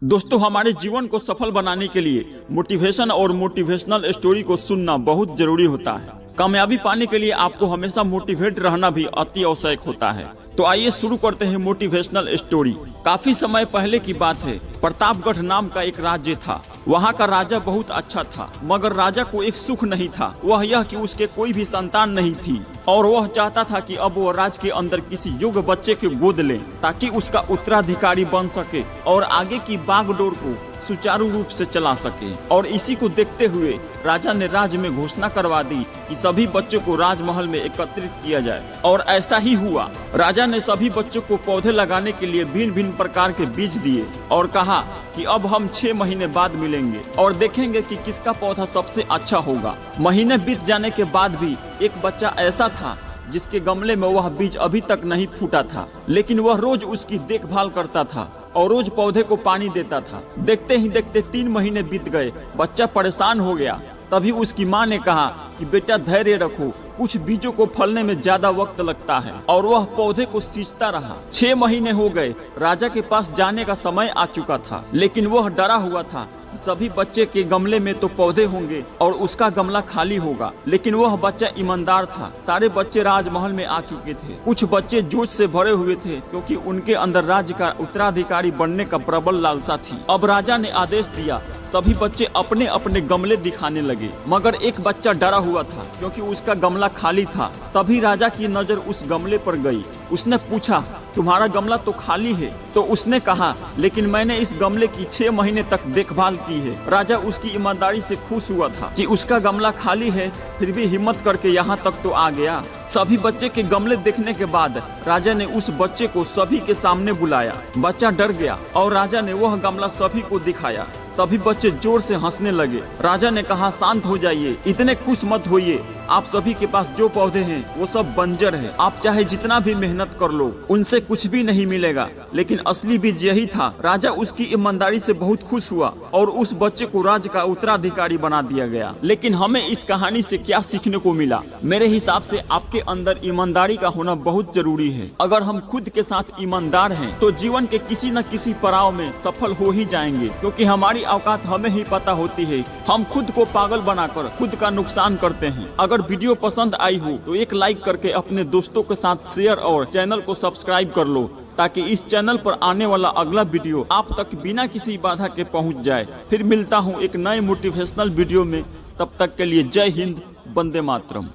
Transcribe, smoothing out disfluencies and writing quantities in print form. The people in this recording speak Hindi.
दोस्तों, हमारे जीवन को सफल बनाने के लिए मोटिवेशन और मोटिवेशनल स्टोरी को सुनना बहुत जरूरी होता है। कामयाबी पाने के लिए आपको हमेशा मोटिवेट रहना भी अति आवश्यक होता है। तो आइए शुरू करते हैं मोटिवेशनल स्टोरी। काफी समय पहले की बात है। प्रतापगढ़ नाम का एक राज्य था। वहाँ का राजा बहुत अच्छा था, मगर राजा को एक सुख नहीं था, वह यह कि उसके कोई भी संतान नहीं थी और वह चाहता था कि अब वह राज के अंदर किसी योग्य बच्चे के गोद ले ताकि उसका उत्तराधिकारी बन सके और आगे की बागडोर को सुचारू रूप से चला सके। और इसी को देखते हुए राजा ने राज्य में घोषणा करवा दी कि सभी बच्चों को राजमहल में एकत्रित किया जाए। और ऐसा ही हुआ। राजा ने सभी बच्चों को पौधे लगाने के लिए भिन्न भिन्न प्रकार के बीज दिए और कहा कि अब हम 6 महीने बाद मिलेंगे और देखेंगे कि किसका पौधा सबसे अच्छा होगा। महीने बीत जाने के बाद भी एक बच्चा ऐसा था जिसके गमले में वह बीज अभी तक नहीं फूटा था, लेकिन वह रोज उसकी देखभाल करता था और रोज पौधे को पानी देता था। देखते ही देखते 3 महीने बीत गए। बच्चा परेशान हो गया। तभी उसकी माँ ने कहा कि बेटा धैर्य रखो, कुछ बीजों को फलने में ज्यादा वक्त लगता है। और वह पौधे को सींचता रहा। 6 महीने हो गए। राजा के पास जाने का समय आ चुका था, लेकिन वह डरा हुआ था कि सभी बच्चे के गमले में तो पौधे होंगे और उसका गमला खाली होगा। लेकिन वह बच्चा ईमानदार था। सारे बच्चे राजमहल में आ चुके थे। कुछ बच्चे जोश से भरे हुए थे क्योंकि उनके अंदर राज्य का उत्तराधिकारी बनने का प्रबल लालसा थी। अब राजा ने आदेश दिया, सभी बच्चे अपने अपने गमले दिखाने लगे, मगर एक बच्चा डरा हुआ था क्योंकि उसका गमला खाली था। तभी राजा की नजर उस गमले पर गई। उसने पूछा, तुम्हारा गमला तो खाली है। तो उसने कहा, लेकिन मैंने इस गमले की 6 महीने तक देखभाल की है। राजा उसकी ईमानदारी से खुश हुआ था कि उसका गमला खाली है, फिर भी हिम्मत करके यहाँ तक तो आ गया। सभी बच्चे के गमले देखने के बाद राजा ने उस बच्चे को सभी के सामने बुलाया। बच्चा डर गया और राजा ने वह गमला सभी को दिखाया। सभी बच्चे जोर से हंसने लगे। राजा ने कहा, शांत हो जाइए, इतने खुश मत होइए। आप सभी के पास जो पौधे हैं वो सब बंजर है। आप चाहे जितना भी मेहनत कर लो, उनसे कुछ भी नहीं मिलेगा। लेकिन असली बीज यही था। राजा उसकी ईमानदारी से बहुत खुश हुआ और उस बच्चे को राज्य का उत्तराधिकारी बना दिया गया। लेकिन हमें इस कहानी से क्या सीखने को मिला? मेरे हिसाब से आपके अंदर ईमानदारी का होना बहुत जरूरी है। अगर हम खुद के साथ ईमानदार हैं तो जीवन के किसी न किसी पड़ाव में सफल हो ही जाएंगे, क्योंकि हमारी औकात हमें ही पता होती है। हम खुद को पागल बनाकर खुद का नुकसान करते हैं। अगर वीडियो पसंद आई हो तो एक लाइक करके अपने दोस्तों के साथ शेयर और चैनल को सब्सक्राइब कर लो, ताकि इस चैनल पर आने वाला अगला वीडियो आप तक बिना किसी बाधा के पहुंच जाए। फिर मिलता हूं एक नए मोटिवेशनल वीडियो में। तब तक के लिए जय हिंद, वंदे मातरम।